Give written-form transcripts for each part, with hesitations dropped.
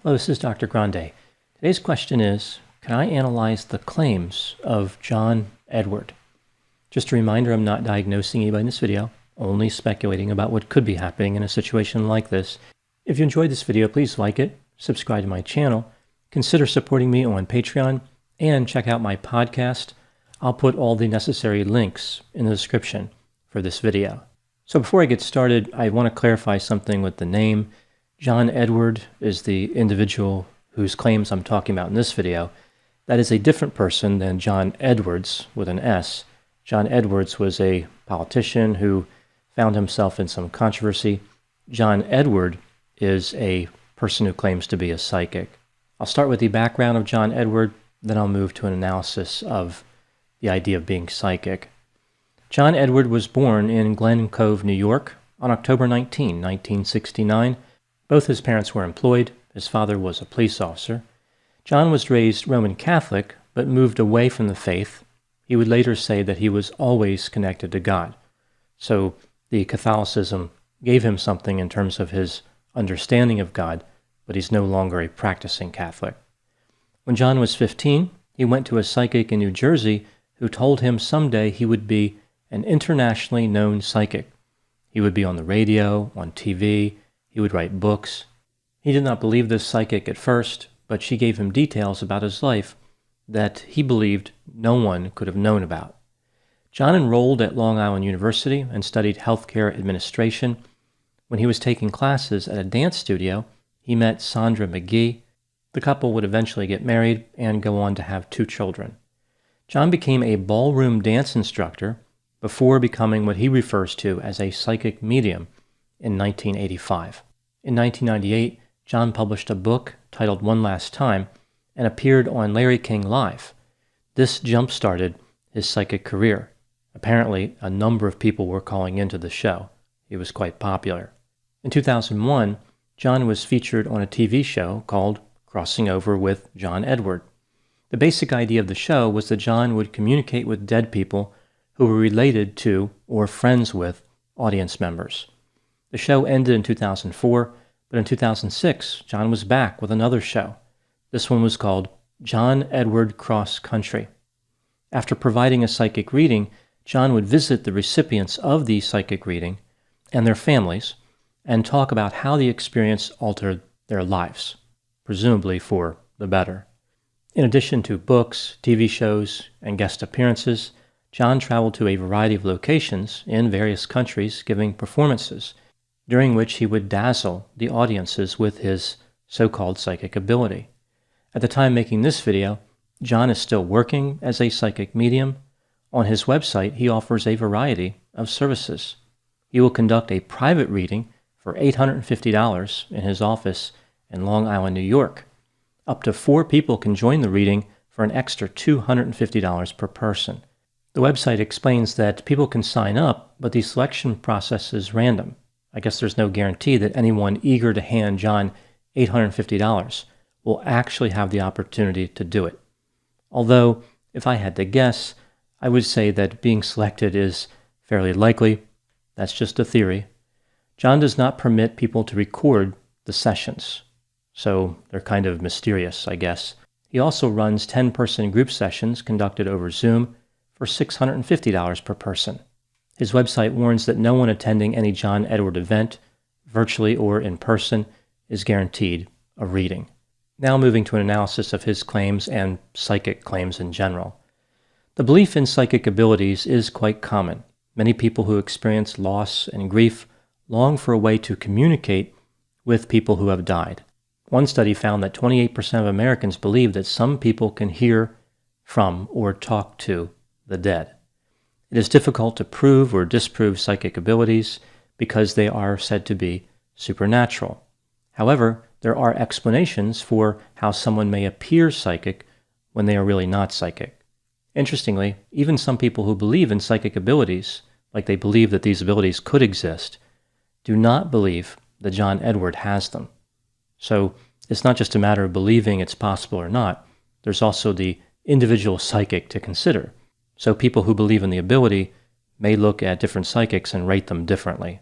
Hello, this is Dr. Grande. Today's question is, can I analyze the claims of John Edward? Just a reminder, I'm not diagnosing anybody in this video, only speculating about what could be happening in a situation like this. If you enjoyed this video, please like it, subscribe to my channel, consider supporting me on Patreon, and check out my podcast. I'll put all the necessary links in the description for this video. So before I get started, I want to clarify something with the name. John Edward is the individual whose claims I'm talking about in this video. That is a different person than John Edwards with an S. John Edwards was a politician who found himself in some controversy. John Edward is a person who claims to be a psychic. I'll start with the background of John Edward, then I'll move to an analysis of the idea of being psychic. John Edward was born in Glen Cove, New York on October 19, 1969. Both his parents were employed. His father was a police officer. John was raised Roman Catholic, but moved away from the faith. He would later say that he was always connected to God. So the Catholicism gave him something in terms of his understanding of God, but he's no longer a practicing Catholic. When John was 15, he went to a psychic in New Jersey who told him someday he would be an internationally known psychic. He would be on the radio, on TV, he would write books. He did not believe this psychic at first, but she gave him details about his life that he believed no one could have known about. John enrolled at Long Island University and studied healthcare administration. When he was taking classes at a dance studio, he met Sandra McGee. The couple would eventually get married and go on to have 2 children. John became a ballroom dance instructor before becoming what he refers to as a psychic medium in 1985. In 1998, John published a book titled One Last Time and appeared on Larry King Live. This jump-started his psychic career. Apparently, a number of people were calling into the show. He was quite popular. In 2001, John was featured on a TV show called Crossing Over with John Edward. The basic idea of the show was that John would communicate with dead people who were related to or friends with audience members. The show ended in 2004, but in 2006, John was back with another show. This one was called John Edward Cross Country. After providing a psychic reading, John would visit the recipients of the psychic reading and their families and talk about how the experience altered their lives, presumably for the better. In addition to books, TV shows, and guest appearances, John traveled to a variety of locations in various countries giving performances, during which he would dazzle the audiences with his so-called psychic ability. At the time making this video, John is still working as a psychic medium. On his website, he offers a variety of services. He will conduct a private reading for $850 in his office in Long Island, New York. Up to 4 people can join the reading for an extra $250 per person. The website explains that people can sign up, but the selection process is random. I guess there's no guarantee that anyone eager to hand John $850 will actually have the opportunity to do it. Although, if I had to guess, I would say that being selected is fairly likely. That's just a theory. John does not permit people to record the sessions, so they're kind of mysterious, I guess. He also runs 10-person group sessions conducted over Zoom for $650 per person. His website warns that no one attending any John Edward event, virtually or in person, is guaranteed a reading. Now moving to an analysis of his claims and psychic claims in general. The belief in psychic abilities is quite common. Many people who experience loss and grief long for a way to communicate with people who have died. One study found that 28% of Americans believe that some people can hear from or talk to the dead. It is difficult to prove or disprove psychic abilities because they are said to be supernatural. However, there are explanations for how someone may appear psychic when they are really not psychic. Interestingly, even some people who believe in psychic abilities, like they believe that these abilities could exist, do not believe that John Edward has them. So it's not just a matter of believing it's possible or not. There's also the individual psychic to consider. So people who believe in the ability may look at different psychics and rate them differently.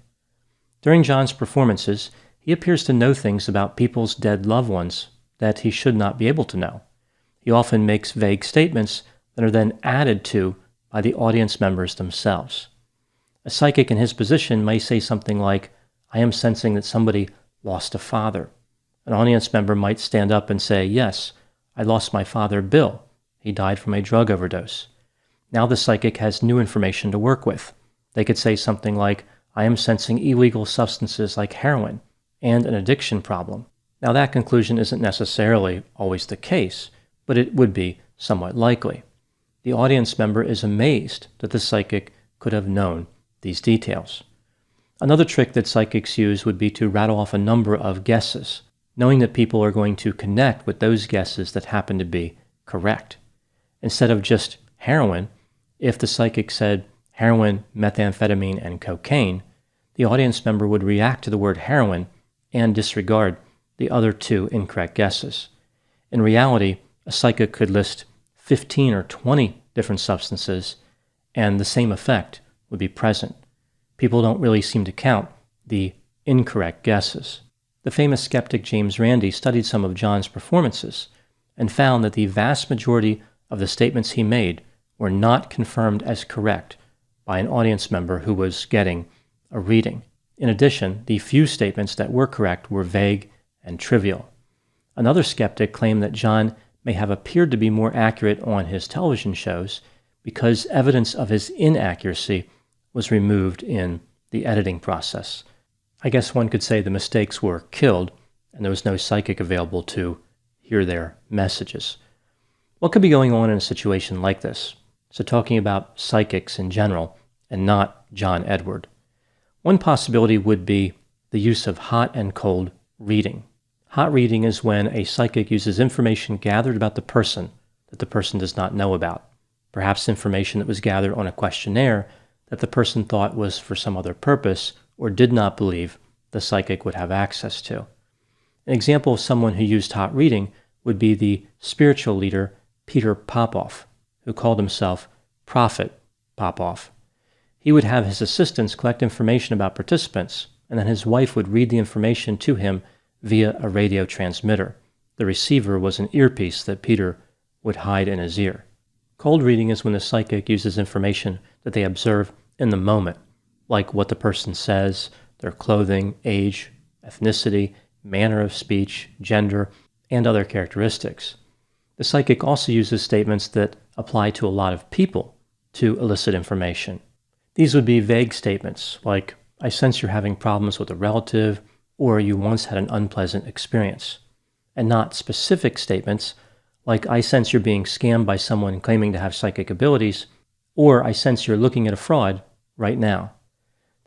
During John's performances, He appears to know things about people's dead loved ones that he should not be able to know. He often makes vague statements that are then added to by the audience members themselves. A psychic in his position may say something like, "I am sensing that somebody lost a father." An audience member might stand up and say, "Yes, I lost my father, Bill. He died from a drug overdose." Now the psychic has new information to work with. They could say something like, "I am sensing illegal substances like heroin and an addiction problem." Now that conclusion isn't necessarily always the case, but it would be somewhat likely. The audience member is amazed that the psychic could have known these details. Another trick that psychics use would be to rattle off a number of guesses, knowing that people are going to connect with those guesses that happen to be correct. Instead of just heroin, if the psychic said heroin, methamphetamine, and cocaine, the audience member would react to the word heroin and disregard the other two incorrect guesses. In reality, a psychic could list 15 or 20 different substances, and the same effect would be present. People don't really seem to count the incorrect guesses. The famous skeptic James Randi studied some of John's performances and found that the vast majority of the statements he made were not confirmed as correct by an audience member who was getting a reading. In addition, the few statements that were correct were vague and trivial. Another skeptic claimed that John may have appeared to be more accurate on his television shows because evidence of his inaccuracy was removed in the editing process. I guess one could say the mistakes were killed and there was no psychic available to hear their messages. What could be going on in a situation like this? So talking about psychics in general and not John Edward. One possibility would be the use of hot and cold reading. Hot reading is when a psychic uses information gathered about the person that the person does not know about, perhaps information that was gathered on a questionnaire that the person thought was for some other purpose or did not believe the psychic would have access to. An example of someone who used hot reading would be the spiritual leader Peter Popoff, who called himself Prophet Popoff. He would have his assistants collect information about participants, and then his wife would read the information to him via a radio transmitter. The receiver was an earpiece that Peter would hide in his ear. Cold reading is when the psychic uses information that they observe in the moment, like what the person says, their clothing, age, ethnicity, manner of speech, gender, and other characteristics. The psychic also uses statements that apply to a lot of people to elicit information. These would be vague statements like, "I sense you're having problems with a relative," or "you once had an unpleasant experience," and not specific statements like, "I sense you're being scammed by someone claiming to have psychic abilities," or "I sense you're looking at a fraud right now."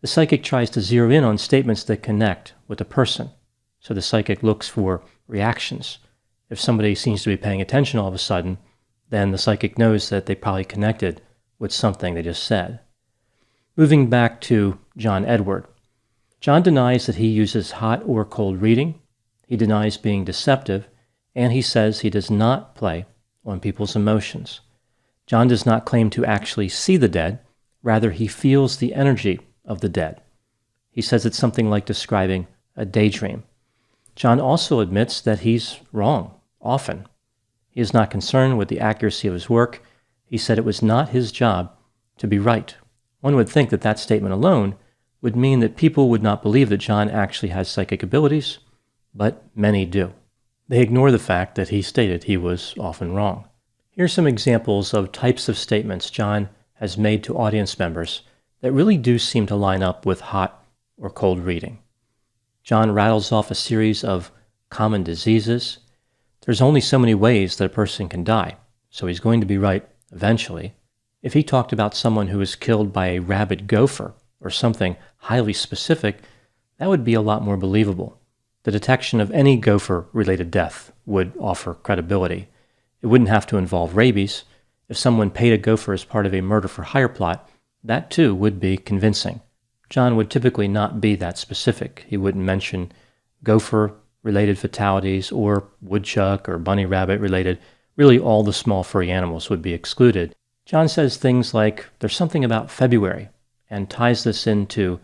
The psychic tries to zero in on statements that connect with the person, so the psychic looks for reactions. If somebody seems to be paying attention all of a sudden, then the psychic knows that they probably connected with something they just said. Moving back to John Edward. John denies that he uses hot or cold reading, he denies being deceptive, and he says he does not play on people's emotions. John does not claim to actually see the dead, rather he feels the energy of the dead. He says it's something like describing a daydream. John also admits that he's wrong, often. He is not concerned with the accuracy of his work. He said it was not his job to be right. One would think that that statement alone would mean that people would not believe that John actually has psychic abilities, but many do. They ignore the fact that he stated he was often wrong. Here are some examples of types of statements John has made to audience members that really do seem to line up with hot or cold reading. John rattles off a series of common diseases. There's only so many ways that a person can die, so he's going to be right eventually. If he talked about someone who was killed by a rabid gopher or something highly specific, that would be a lot more believable. The detection of any gopher-related death would offer credibility. It wouldn't have to involve rabies. If someone paid a gopher as part of a murder-for-hire plot, that too would be convincing. John would typically not be that specific. He wouldn't mention gopher-related fatalities or woodchuck or bunny rabbit-related. Really, all the small furry animals would be excluded. John says things like, "There's something about February," and ties this into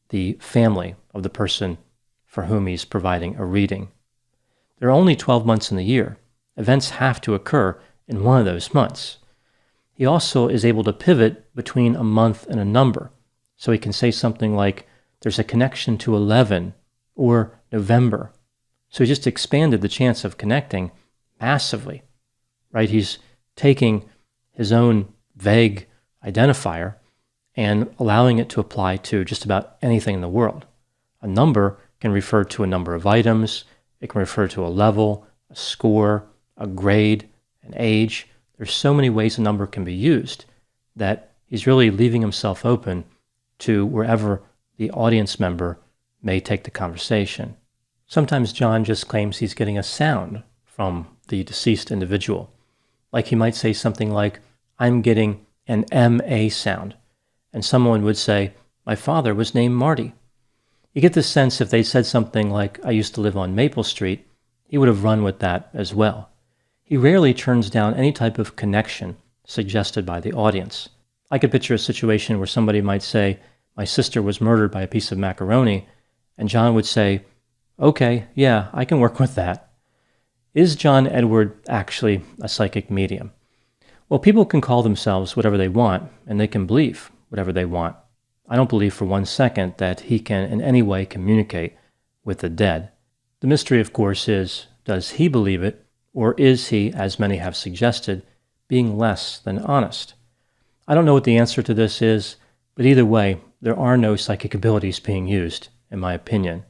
the family of the person for whom he's providing a reading. There are only 12 months in the year. Events have to occur in one of those months. He also is able to pivot between a month and a number. So he can say something like, there's a connection to 11 or November. So he just expanded the chance of connecting massively, right? He's taking his own vague identifier and allowing it to apply to just about anything in the world. A number can refer to a number of items. It can refer to a level, a score, a grade, an age. There's so many ways a number can be used that he's really leaving himself open to wherever the audience member may take the conversation. Sometimes John just claims he's getting a sound from the deceased individual. Like he might say something like, I'm getting an M-A sound. And someone would say, my father was named Marty. You get the sense if they said something like, I used to live on Maple Street, he would have run with that as well. He rarely turns down any type of connection suggested by the audience. I could picture a situation where somebody might say, my sister was murdered by a piece of macaroni, and John would say, okay, yeah, I can work with that. Is John Edward actually a psychic medium? Well, people can call themselves whatever they want, and they can believe whatever they want. I don't believe for 1 second that he can in any way communicate with the dead. The mystery, of course, is, does he believe it, or is he, as many have suggested, being less than honest? I don't know what the answer to this is, but either way, there are no psychic abilities being used, in my opinion.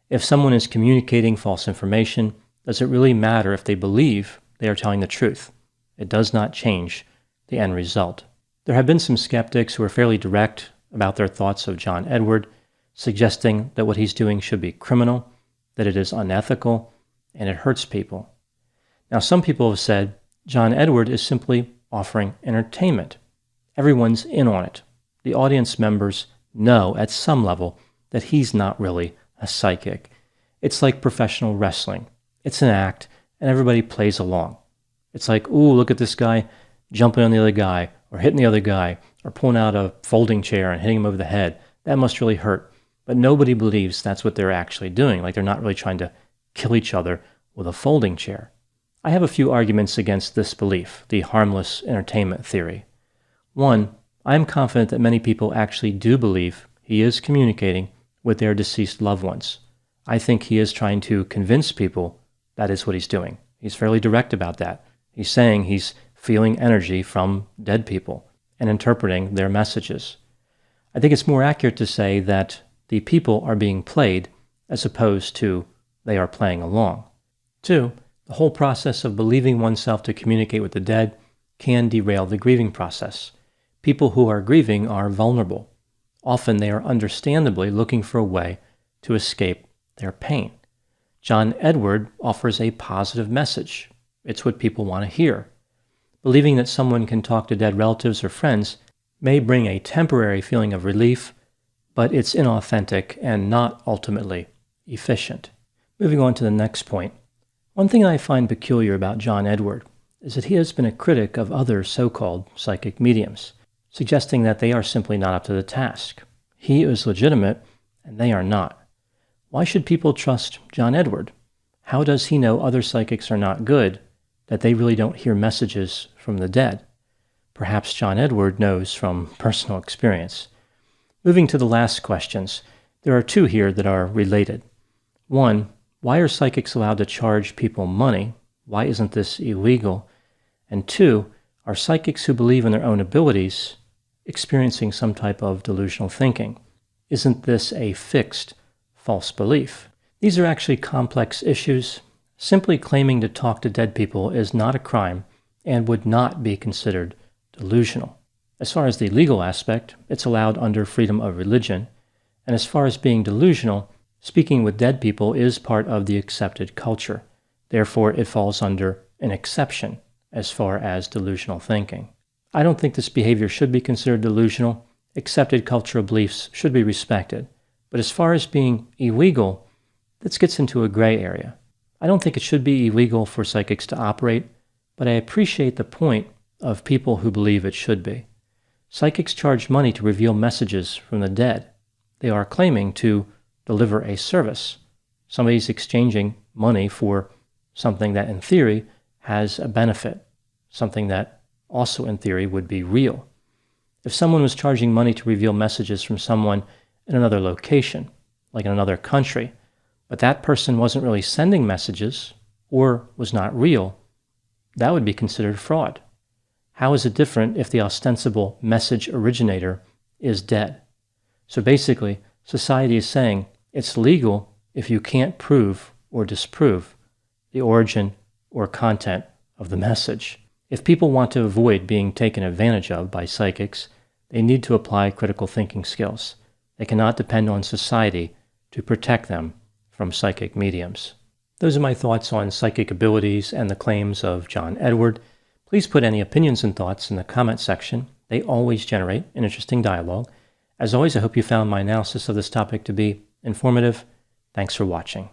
If someone is communicating false information, does it really matter if they believe they are telling the truth? It does not change the end result. There have been some skeptics who are fairly direct about their thoughts of John Edward, suggesting that what he's doing should be criminal, that it is unethical, and it hurts people. Now, some people have said John Edward is simply offering entertainment. Everyone's in on it. The audience members know at some level that he's not really a psychic. It's like professional wrestling. It's an act, and everybody plays along. It's like, ooh, look at this guy jumping on the other guy, or hitting the other guy, or pulling out a folding chair and hitting him over the head. That must really hurt. But nobody believes that's what they're actually doing, like they're not really trying to kill each other with a folding chair. I have a few arguments against this belief, the harmless entertainment theory. One, I am confident that many people actually do believe he is communicating with their deceased loved ones. I think he is trying to convince people that is what he's doing. He's fairly direct about that. He's saying he's feeling energy from dead people and interpreting their messages. I think it's more accurate to say that the people are being played as opposed to they are playing along. Two, the whole process of believing oneself to communicate with the dead can derail the grieving process. People who are grieving are vulnerable. Often they are understandably looking for a way to escape their pain. John Edward offers a positive message. It's what people want to hear. Believing that someone can talk to dead relatives or friends may bring a temporary feeling of relief, but it's inauthentic and not ultimately efficient. Moving on to the next point. One thing I find peculiar about John Edward is that he has been a critic of other so-called psychic mediums, suggesting that they are simply not up to the task. He is legitimate, and they are not. Why should people trust John Edward? How does he know other psychics are not good, that they really don't hear messages from the dead? Perhaps John Edward knows from personal experience. Moving to the last questions, there are two here that are related. One, why are psychics allowed to charge people money? Why isn't this illegal? And two, are psychics who believe in their own abilities experiencing some type of delusional thinking? Isn't this a fixed, false belief? These are actually complex issues. Simply claiming to talk to dead people is not a crime and would not be considered delusional. As far as the legal aspect, it's allowed under freedom of religion, and as far as being delusional, speaking with dead people is part of the accepted culture. Therefore, it falls under an exception as far as delusional thinking. I don't think this behavior should be considered delusional. Accepted cultural beliefs should be respected. But as far as being illegal, this gets into a gray area. I don't think it should be illegal for psychics to operate, but I appreciate the point of people who believe it should be. Psychics charge money to reveal messages from the dead. They are claiming to deliver a service, Somebody's exchanging money for something that in theory has a benefit, something that also in theory would be real. If someone was charging money to reveal messages from someone in another location, like in another country, but that person wasn't really sending messages or was not real, that would be considered fraud. How is it different if the ostensible message originator is dead? So basically, society is saying it's legal if you can't prove or disprove the origin or content of the message. If people want to avoid being taken advantage of by psychics, they need to apply critical thinking skills. They cannot depend on society to protect them from psychic mediums. Those are my thoughts on psychic abilities and the claims of John Edward. Please put any opinions and thoughts in the comment section. They always generate an interesting dialogue. As always, I hope you found my analysis of this topic to be informative. Thanks for watching.